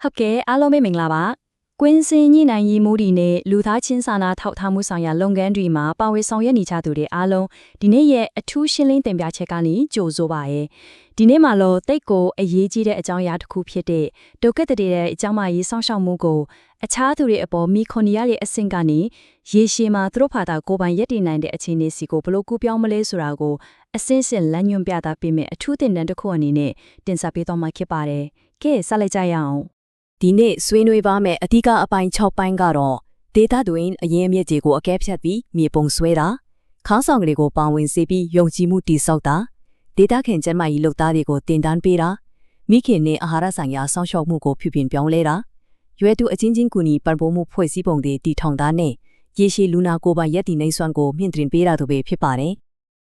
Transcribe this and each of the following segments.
ဟုတ်ကဲ့အားလုံးပဲမင်္ဂလာပါကွင်းစင်ညှိနှိုင်းရေးမှုတွေနဲ့လူသားချင်းစာနာထောက်ထားမှုဆိုင်ရာလုပ်ငန်းတွေမှာပါဝင်ဆောင်ရွက်နေကြသူတွေအားလုံးဒီနေ့ရဲ့အထူးရှင်းလင်းတင်ပြချက်ကနေကြိုဆိုပါရယ်ဒီနေ့မှာတော့တိတ်ကိုအရေးကြီးတဲ့အကြောင်းအရာတစ်ခုဖြစ်တဲ့ဒုက္ခတရေတဲ့အကြောင်းမှရေးဆောင်ရှောက်မှုကိုအခြားသူတွေအပေါ်မိခွန်ရရဲ့အဆင့်ကနေရေရှည်မှာသူတို့ဖာသာကိုယ်ပိုင်ရည်တည်နိုင်တဲ့အခြေအနေစီကိုဘလို့ကူပြောင်းမလဲဆိုတာကိုအစင်းစင်လမ်းညွှန်ပြတာပေးမယ်အထူးတင်တန်းတစ်ခုအနေနဲ့တင်ဆက်ပေးတော့မှာဖြစ်ပါတယ်ကဲဆက်လိုက်ကြရအောင်ဒီနေ့ဆွေးနွေးပါမယ်အဓိကအပိုင်း6ပိုင်းကတော့ဒေတာတွင်အရင်အမြစ်တွေကိုအကဲဖြတ်ပြီးမြေပုံဆွဲတာခါဆောင်ကလေးကိုပါဝင်စေပြီးယုံကြည်မှုတည်ဆောက်တာဒေတာခင်ကျန်းမာရေးလုပ်သားတွေကိုတင်တန်းပေးတာမိခင်နဲ့အာဟာရဆိုင်ရာစောင့်ရှောက်မှုကိုပြုပြင်ပြောင်းလဲတာရွယ်သူအချင်းချင်းကူညီပံ့ပိုးမှုဖွဲ့စည်းပုံတွေတည်ထောင်တာနဲ့ရေရှည်လူနာကိုယ်ပိုင်ရည်တည်နိုင်စွမ်းကိုမြင့်တင်ပေးတာတို့ပဲဖြစ်ပါတယ်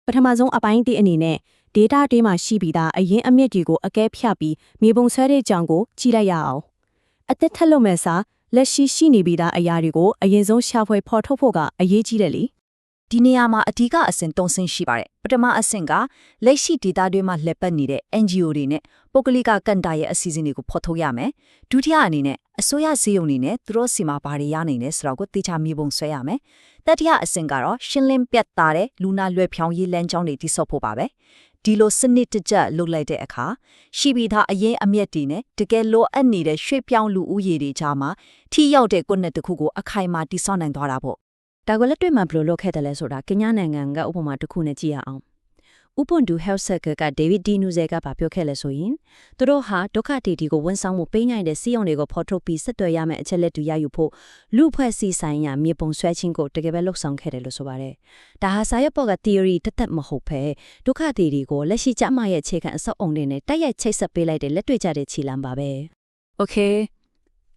ပထမဆုံးအပိုင်းတစ်အနေနဲ့ဒေတာတေးမှာရှိပြီးသားအရင်အမြစ်တွေကိုအကဲဖြတ်ပြီးမြေပုံဆွဲတဲ့ကြောင်ကိုကြည့်လိုက်ရအောင်အသက်ထက်လို့မဲ့စားလက်ရှိနေပြီးသားအရာတွေကိုအရင်ဆုံးရှာဖွေဖော်ထုတ်ဖို့ကအရေးကြီးတယ်လေဒီနေရာမှာအဓိကအဆင့်၃ဆင့်ရှိပါတယ်ပထမအဆင့်ကလက်ရှိဒေတာတွေမှာလှည့်ပတ်နေတဲ့ NGO တွေနဲ့ပုဂ္ဂလိကကန်တာရဲ့အစီအစဉ်တွေကိုဖော်ထုတ်ရမယ်ဒုတိယအနေနဲ့အစိုးရစည်းရုံးနေနဲ့သူတို့စီမှာဘာတွေရနိုင်လဲဆိုတော့ကိုတေချာမြေပုံဆွဲရမယ်တတိယအဆင့်ကတော့ရှင်းလင်းပြတ်သားတဲ့လူနာလွယ်ဖြောင်းရေးလမ်းကြောင်းတွေတိစောက်ဖို့ပါပဲဒီလိုစနစ်တကျလုပ်လိုက်တဲ့အခါရှိပြီးသားအရင်အမြက်တွေနဲ့တကယ်လိုအပ်နေတဲ့ရွှေ့ပြောင်းလူဦးရေတွေကြားမှာထိရောက်တဲ့ကွက်နဲ့တစ်ခုကိုအခိုင်အမာတိစောက်နိုင်သွားတာပေါ့ဒါကလက်တွေ့မှာဘယ်လိုလုပ်ခဲ့တယ်လဲဆိုတာကညာနိုင်ငံကဥပမာတစ်ခုနဲ့ကြည့်ရအောင်Ubuntu Health Circle က David Dinuze ကပြောခဲ့လဲဆိုရင်သူတို့ဟာဒုက္ခတီတီကိုဝန်ဆောင်မှုပေးနိုင်တဲ့စီးရုံတွေကိုဖော်ထုတ်ပြီးဆက်သွယ်ရမယ့်အချက်လက်တွေရယူဖို့လူဖွဲ့စည်းဆိုင်ရာမြေပုံဆွဲခြင်းကိုတကယ်ပဲလှုပ်ဆောင်ခဲ့တယ်လို့ဆိုပါတယ်။ဒါဟာစာရွက်ပေါ်က theory တက်မဟုတ်ဘဲဒုက္ခတီတီကိုလက်ရှိကျမရဲ့အခြေခံအစောက်အုံတွေနဲ့တိုက်ရိုက်ချိတ်ဆက်ပေးလိုက်တဲ့လက်တွေ့ကျတဲ့ခြေလှမ်းပါပဲ။ Okay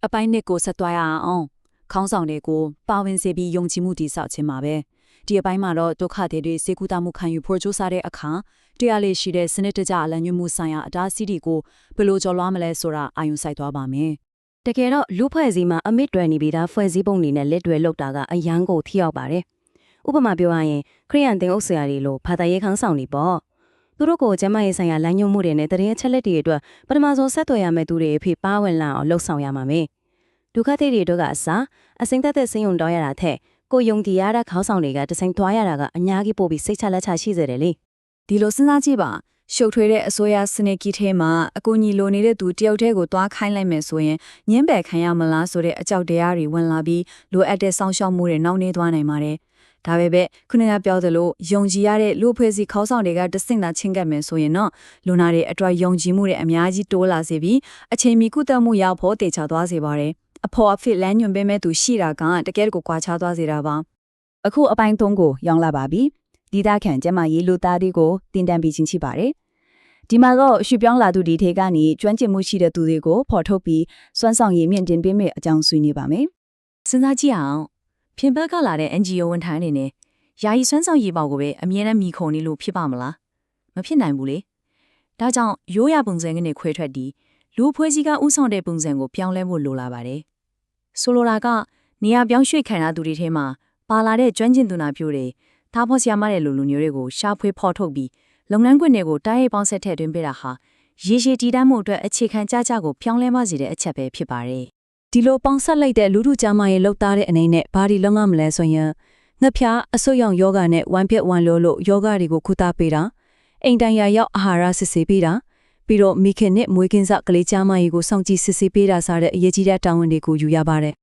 အပိုင်းနှစ်ကိုဆက်သွားရအောင်ခေါင်းဆောင်တွေကိုပါဝင်စေပြီးယုံကြည်မှုတည်ဆောက်ခြင်းပါပဲဒီအပိုင်းမှာတော့ဒုက္ခတွေစေကူတာမှုခံယူဖို့ကြိုးစားတဲ့အခါတရားလေးရှိတဲ့စနစ်တကျအလံညွှန်မှုဆိုင်ရာအတားအဆီးတွေကိုဘယ်လိုကျော်လွှားမလဲဆိုတာအာရုံစိုက်သွားပါမယ်တကယ်တော့လူဖွဲ့စည်းမှာအမစ်တွယ်နေပြီးသားဖွဲ့စည်းပုံတွေနဲ့လက်တွဲလောက်တာကအရန်ကိုထိရောက်ပါတယ်ဥပမာပြောရရင်ခရိယန်သင်အုပ်ဆရာတွေလိုဘာသာရေးခန်းဆောင်တွေပေါ့သူတို့ကိုကျမရေးဆိုင်ရာလမ်းညွှန်မှုတွေနဲ့တရင်အချက်လက်တွေအတွက်ပထမဆုံးဆက်သွယ်ရမယ့်သူတွေအဖြစ်ပါဝင်လာအောင်လှုပ်ဆောင်ရမှာမယ်ဒုက္ခတွေတွေကအစားအစိမ့်သက်သက်စင်းုံတောင်းရတာထက်ကိုယုံကြည်ရတဲ့ခေါင်းဆောင်တွေကတဆိုင်သွားရတာကအများကြီးပို့ပြီးစိတ်ချလက်ချရှိစေတယ်လေဒီလိုစဉ်းစားကြည့်ပါရှုပ်ထွေးတဲ့အစိုးရစနစ်ကြီးထဲမှာအကူအညီလိုနေတဲ့သူတယောက်တည်းကိုတွားခိုင်းလိုက်မယ်ဆိုရင်ညှင်းပယ်ခံရမလားဆိုတဲ့အကြောက်တရားတွေဝင်လာပြီးလိုအပ်တဲ့စောင့်ရှောက်မှုတွေနှောင့်နှေးသွားနိုင်ပါတယ်ဒါပဲပဲခုနကပြောသလိုယုံကြည်ရတဲ့လူဖွဲ့စည်းခေါင်းဆောင်တွေကတဆင့်သာချင်းကပ်မယ်ဆိုရင်တော့လူနာတွေအတွက်ယုံကြည်မှုတွေအများကြီးတိုးလာစေပြီးအချိန်မီကုသမှုရဖို့တည်ချသွားစေပါတယ်အဖော်အဖြစ်လမ်းညွှန်ပေးမဲ့သူရှိတာကတကယ်ကိုကွာခြားသွားစေတာပါအခုအပိုင်း3ကိုရောက်လာပါပြီဒီသားခံကျမရေးလူသားတွေကိုတင်တန်းပြီးချင်းရှိပါတယ်ဒီမှာတော့ရွှေပြောင်းလာသူဒီထေကနေကျွမ်းကျင်မှုရှိတဲ့သူတွေကိုဖော်ထုတ်ပြီးစွမ်းဆောင်ရည်မြင့်တင်ပေးမယ့်အကြောင်းဆွေးနွေးပါမယ်စဉ်းစားကြည့်အောင်ပြင်ပကလာတဲ့ NGO ဝန်ထမ်းတွေနဲ့ယာယီစွမ်းဆောင်ရည်ပေါက်ကိုပဲအမြဲတမ်းမိခုံနေလို့ဖြစ်ပါမလားမဖြစ်နိုင်ဘူးလေဒါကြောင့်ရိုးရပုံစံကနေခွဲထွက်ပြီးလူဖွဲ့စည်းကဥဆောင်တဲ့ပုံစံကိုပြောင်းလဲဖို့လိုလာပါတယ်ဆိုလိုတာကနေရာပြောင်းရွှေ့ခံရသူတွေထဲမှာပါလာတဲ့ကျွမ်းကျင်သူနာပြိုတွေသားဖို့ဆရာမတဲ့လူမျိုးတွေကိုရှာဖွေဖော်ထုတ်ပြီးလုပ်ငန်းခွင်တွေကိုတားရိုက်ပေါင်းဆက်ထည့်သွင်းပေးတာဟာရေရှည်တည်တံ့မှုအတွက်အခြေခံကြကြကိုပြောင်းလဲမစေတဲ့အချက်ပဲဖြစ်ပါတယ်ဒီလိုပေါင်းဆက်လိုက်တဲ့လူထုကြားမရဲ့လှုပ်သားတဲ့အနေနဲ့ဘာဒီလုံးဝမလဲဆိုရင်ငှက်ဖျားအဆုတ်ရောင်ယောဂနဲ့ဝမ်းပြက်ဝမ်းလို့ယောဂတွေကိုကုသပေးတာအိမ်တိုင်ရာရောက်အာဟာရစစ်ဆေးပေးတာပြီးတော့မိခင်နဲ့မွေးကင်းစကလေးကြားမကြီးကိုစောင့်ကြည့်စစ်ဆေးပေးတာစတဲ့အရေးကြီးတဲ့တာဝန်တွေကိုယူရပါတယ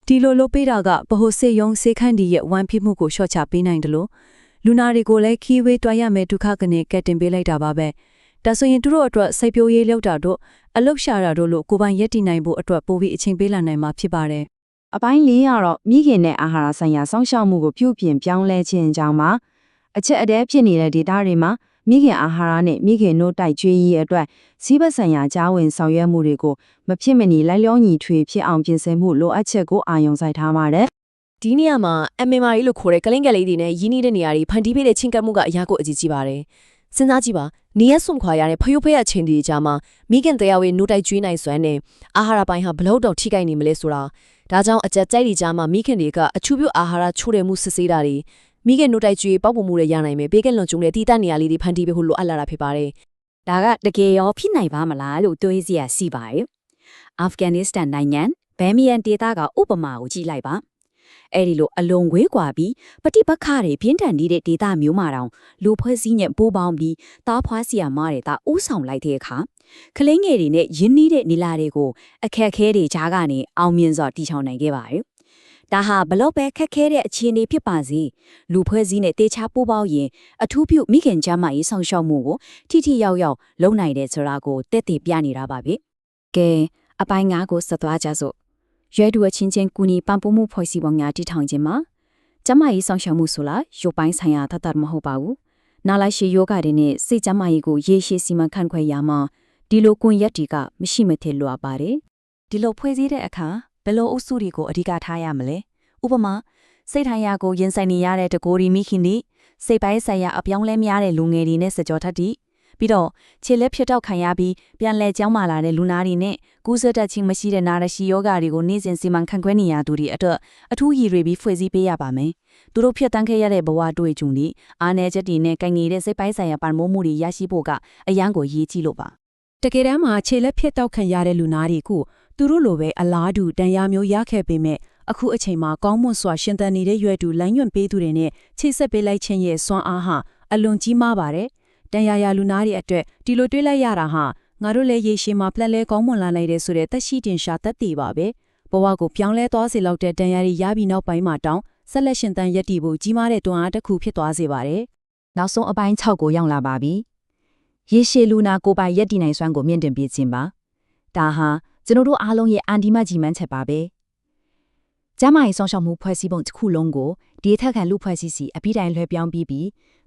်ဒီလိုလုပ်ပေးတာကဗဟိုစေယုံစေခန့်ဒီရဲ့ဝမ်းဖြစ်မှုကိုလျှော့ချပေးနိုင်တယ်လို့လူနာတွေကိုလည်းခီးဝေးတွားရမယ်ဒုက္ခကနေကက်တင်ပေးလိုက်တာပါပဲဒါဆိုရင်တို့အတွက်စိတ်ပြိုးရေးလောက်တာတို့အလုတ်ရှာတာတို့လို့ကိုပိုင်ရက်တည်နိုင်ဖို့အတွက်ပိုပြီးအချိန်ပေးလာနိုင်မှာဖြစ်ပါတယ်အပိုင်း၄ကတော့မိခင်နဲ့အာဟာရဆိုင်ရာစောင့်ရှောက်မှုကိုပြုပြင်ပြောင်းလဲခြင်းအကြောင်းမှာအချက်အတည်းဖြစ်နေတဲ့ဒေတာတွေမှာမိခင်အာဟာရနဲ့မိခင်နို့တိုက်ကျွေးရေးအတွက်စီးပွားဆိုင်ရာကြားဝင်ဆောင်ရွက်မှုတွေကိုမဖြစ်မနေလိုက်လျောညီထွေဖြစ်အောင်ပြင်ဆင်မှုလိုအပ်ချက်ကိုအာရုံစိုက်ထားပါတယ်ဒီနေရာမှာ MMR လို့ခေါ်တဲ့ကလင်းကလေးတွေနဲ့ရင်းနှီးတဲ့နေရာတွေဖန်တီးပေးတဲ့ချင်းကပ်မှုကအရာကိုအကြီးကြီးပါတယ်စဉ်းစားကြည့်ပါနေရဆွန်ခွာရတဲ့ဖယိုဖယအချင်းတွေကြားမှာမိခင်တရားဝင်နို့တိုက်ကျွေးနိုင်စွမ်းနဲ့အာဟာရပိုင်းဟာဘလို့တော့ထိခိုက်နေမလဲဆိုတာဒါကြောင့်အကြက်ကြိုက်တွေကြားမှာမိခင်တွေကအချူပြုအာဟာရချိုးတယ်မှုစစ်ဆေးတာတွေမိခင်နို့တိုက်ကျွေးပေါက်ပုံမှုတွေရနိုင်မယ်ဘေးကလွန်ကျုံတဲ့တီးတက်နေရာလေးတွေဖန်တီးပေးဖို့လိုအပ်လာတာဖြစ်ပါတယ်ဒါကတကယ်ရောဖြစ်နိုင်ပါမလားလို့တွေးစရာရှိပါတယ် အာဖဂန်နစ္စတန်နိုင်ငံဘယ်မီယန်ဒေသကဥပမာကိုကြည့်လိုက်ပါအဲ့ဒီလိုအလွန်ဝေးကွာပြီးပဋိပက္ခတွေပြင်းထန်နေတဲ့ဒေသမျိုးမှာတောင်လူဖွဲ့စည်းညံပိုးပေါင်းပြီးတားဖွားဆီယာမတွေတာဥဆောင်လိုက်တဲ့အခါကလေးငယ်တွေနဲ့ရင်းနှီးတဲ့နေလာတွေကိုအခက်အခဲတွေကြားကနေအောင်မြင်စွာတည်ထောင်နိုင်ခဲ့ပါတယ်ဒါဟာဘလို့ပဲခက်ခဲတဲ့အခြေအနေဖြစ်ပါစေလူဖွဲ့စည်းနဲ့တေချာပိုးပေါင်းရင်အထူးပြုမိခင်ကျမ်းမာရေးဆောင်ရှောက်မှုကိုထိထိရောက်ရောက်လုပ်နိုင်တဲ့ဆိုတာကိုတက်တည်ပြနေတာပါပဲကဲအပိုင်း9ကိုဆက်သွားကြစို့ရွယ်တူအချင်းချင်းကူညီပံ့ပိုးမှုဖွဲ့စည်းပုံများတည်ထောင်ခြင်းမှာကျမ်းမာရေးဆောင်ရှောက်မှုဆိုလားရုပ်ပိုင်းဆိုင်ရာတတ်မဟုတ်ပါဘူးနာလိုက်ရှိယောဂတွေနဲ့စိတ်ကျန်းမာရေးကိုရေရှည်စီမံခန့်ခွဲရမှာဒီလိုကွန်ရက်တွေကမရှိမထလိုအပ်ပါတယ်ဒီလိုဖွဲ့စည်းတဲ့အခါဘယ်လိုအုပ်စုတွေကိုအဓိကထားရမလဲဥပမာစိတ်ထိုင်ရာကိုရင်ဆိုင်နေရတဲ့တကိုယ်ရီမိခင်တွေစိတ်ပိုင်းဆိုင်ရာအပြောင်းလဲများတဲ့လူငယ်တွေနဲ့စကြောထက်တီပြီးတော့ခြေလက်ဖြစ်တော့ခံရပြီးပြန်လဲကြောင်းမာလာတဲ့လူနာတွေနဲ့ကူးစက်တတ်ခြင်းမရှိတဲ့နာရရှိယောဂတွေကိုနေ့စဉ်စီမံခန့်ခွဲနေရသူတွေအတွက်အထူးရည်ရွယ်ပြီးဖွဲ့စည်းပေးရပါမယ်သူတို့ဖြစ်တန်းခဲ့ရတဲ့ဘဝတွေ့ကြုံတွေအားနည်းချက်တွေနဲ့ကိုင်နေတဲ့စိတ်ပိုင်းဆိုင်ရာပံ့ပိုးမှုတွေရရှိဖို့ကအရန်ကိုရည်ကြည့်လို့ပါတကယ်တမ်းမှာခြေလက်ဖြစ်တော့ခံရတဲ့လူနာတွေကိုသူတို့လိုပဲအလားတူတန်ရာမျိုးရခဲ့ပေမဲ့အခုအချိန်မှာကောင်းမွန်စွာရှင်သန်နေတဲ့ရွယ်တူလမ်းညွှန်ပေးသူတွေနဲ့ချိတ်ဆက်ပေးလိုက်ခြင်းရဲ့စွမ်းအားဟာအလွန်ကြီးမားပါတယ်။တန်ရာလူနာတွေအတွက်ဒီလိုတွေးလိုက်ရတာဟာငါတို့လည်းရေရှည်မှာပလက်လဲကောင်းမွန်လာနိုင်တယ်ဆိုတဲ့သက်ရှိတင်ရှာသက်တည်ပါပဲ။ဘဝကိုပြောင်းလဲသွားစေလောက်တဲ့တန်ရာတွေရပြီးနောက်ပိုင်းမှာတောင်းဆက်လက်ရှင်သန်ရည်တည်ဖို့ကြီးမားတဲ့တွန်းအားတစ်ခုဖြစ်သွားစေပါတယ်။နောက်ဆုံးအပိုင်း6ကိုရောက်လာပါပြီ။ရေရှည်လူနာကိုပိုင်ရည်တည်နိုင်စွမ်းကိုမြင့်တင်ပေးခြင်းပါ။ဒါဟာကျွန်တော်တို့အားလုံးရဲ့အန်ဒီမကြီးမှန်းချက်ပါပဲ။ကျမရဲ့ဆောင်ရှောက်မှုဖွဲ့စည်းပုံတစ်ခုလုံးကိုဒီထက်ခံလူဖွဲ့စည်းစီအပြီးတိုင်းလွှဲပြောင်းပြီး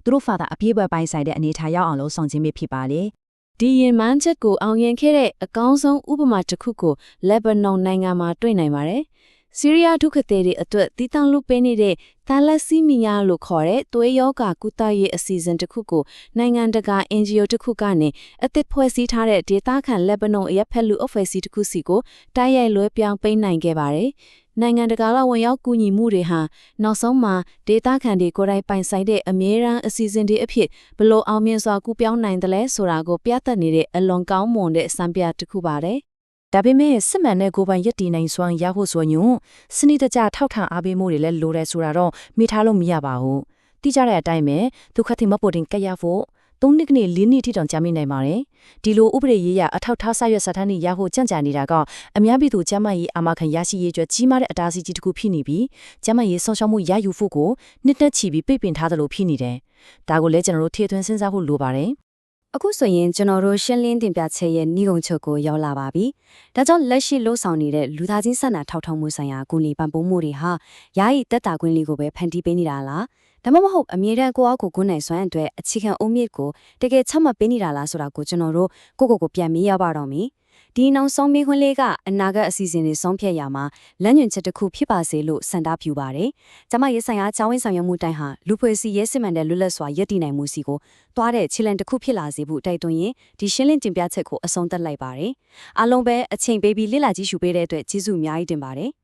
သူတို့ဖာသာအပြည့်အဝပိုင်းဆိုင်တဲ့အနေထားရောက်အောင်လို့ဆောင်ခြင်းဖြစ်ပါလေ။ဒီရင်မှန်းချက်ကိုအောင်မြင်ခဲ့တဲ့အကောင်းဆုံးဥပမာတစ်ခုကိုလက်ဘနွန်နိုင်ငံမှာတွေ့နိုင်ပါတယ်။ဆီးရီးယားဒုက္ခသည်တွေအတွက်တည်တံ့လုပ်ပေးနေတဲ့သန်လက်စီမီယာလို့ခေါ်တဲ့သွေးရောဂါကုသရေးအစီအစဉ်တစ်ခုကိုနိုင်ငံတကာ NGO တစ်ခုကနေအသစ်ဖွဲ့စည်းထားတဲ့ဒေသခံလက်ဘနွန်အရက်ဖက်လူအဖွဲ့အစည်းတစ်ခုစီကိုတိုက်ရိုက်လွှဲပြောင်းပေးနိုင်ခဲ့ပါတယ်။နိုင်ငံတကာကဝင်ရောက်ကူညီမှုတွေဟာနောက်ဆုံးမှာဒေသခံတွေကိုယ်တိုင်ပိုင်ဆိုင်တဲ့အမြဲတမ်းအစီအစဉ်တွေအဖြစ်ဘလို့အောင်မြင်စွာကူပြောင်းနိုင်တယ်လဲဆိုတာကိုပြသနေတဲ့အလွန်ကောင်းမွန်တဲ့စံပြတစ်ခုပါတယ်။ဒါပေမဲ့စစ်မှန်တဲ့ကိုယ်ပိုင်ရည်တည်နိုင်စွမ်းရဖို့ဆိုရင်စနစ်တကျထောက်ထအားပေးမှုတွေလည်းလိုတယ်ဆိုတာတော့မိထားလို့မရပါဘူး။တိကျတဲ့အတိုင်းပဲဒုက္ခတိမပေါ်တင်ကြရဖို့3နှစ်ကနေ4နှစ်ထိတောင်ကြာမိနိုင်ပါတယ်။ဒီလိုဥပဒေရေးရအထောက်ထားဆက်ရွက်စထန်းတွေရဖို့ကြံ့ကြာနေတာကအများပြည်သူကျန်းမာရေးအာမခံရရှိရေးအတွက်ကြီးမားတဲ့အတားအဆီးကြီးတစ်ခုဖြစ်နေပြီးကျန်းမာရေးဆောင်ရှောက်မှုရယူဖို့ကိုနှစ်သက်ချီပြီးပိတ်ပင်ထားသလိုဖြစ်နေတယ်။ဒါကိုလည်းကျွန်တော်တို့ထည့်သွင်းစဉ်းစားဖို့လိုပါတယ်။အခုဆိုရင်ကျွန်တော်တို့ရှင်းလင်းတင်ပြချက်ရဲ့နှီးကုံချုပ်ကိုရောက်လာပါပြီ။ဒါကြောင့်လက်ရှိလှုပ်ဆောင်နေတဲ့လူသားချင်းစာနာထောက်ထားမှုဆိုင်ရာကူညီပံ့ပိုးမှုတွေဟာယာယီတက်တာခွင့်လေးကိုပဲဖန်တီးပေးနေတာလား။ဒါမှမဟုတ်အမြဲတမ်းကိုယ့်အကိုကိုနိုင်စွမ်းအတွက်အခြေခံအုံမြစ်ကိုတကယ်ချမှတ်ပေးနေတာလားဆိုတာကိုကျွန်တော်တို့ကိုပြန်မေးရပါတော့မယ်။ဒီနောက်ဆုံးမေးခွန်းလေးကအနာဂတ်အစီအစဉ်တွေဆုံးဖြတ်ရမှာလမ်းညွှန်ချက်တစ်ခုဖြစ်ပါစေလို့စံတားပြုပါတယ်။ကျမရေးဆိုင်ရာချောင်းဝင်းဆောင်ရွက်မှုတိုင်းဟာလူဖွဲ့စည်းရေးစစ်မှန်တဲ့လွတ်လပ်စွာရည်တည်နိုင်မှုစီကိုတွားတဲ့ခြေလှမ်းတစ်ခုဖြစ်လာစေဖို့တိုက်တွန်းရင်ဒီရှင်းလင်းတင်ပြချက်ကိုအဆုံးသတ်လိုက်ပါတယ်။အားလုံးပဲအချိန်ပေးပြီးလေ့လာကြည့်ရှုပေးတဲ့အတွက်ကျေးဇူးအများကြီးတင်ပါတယ်။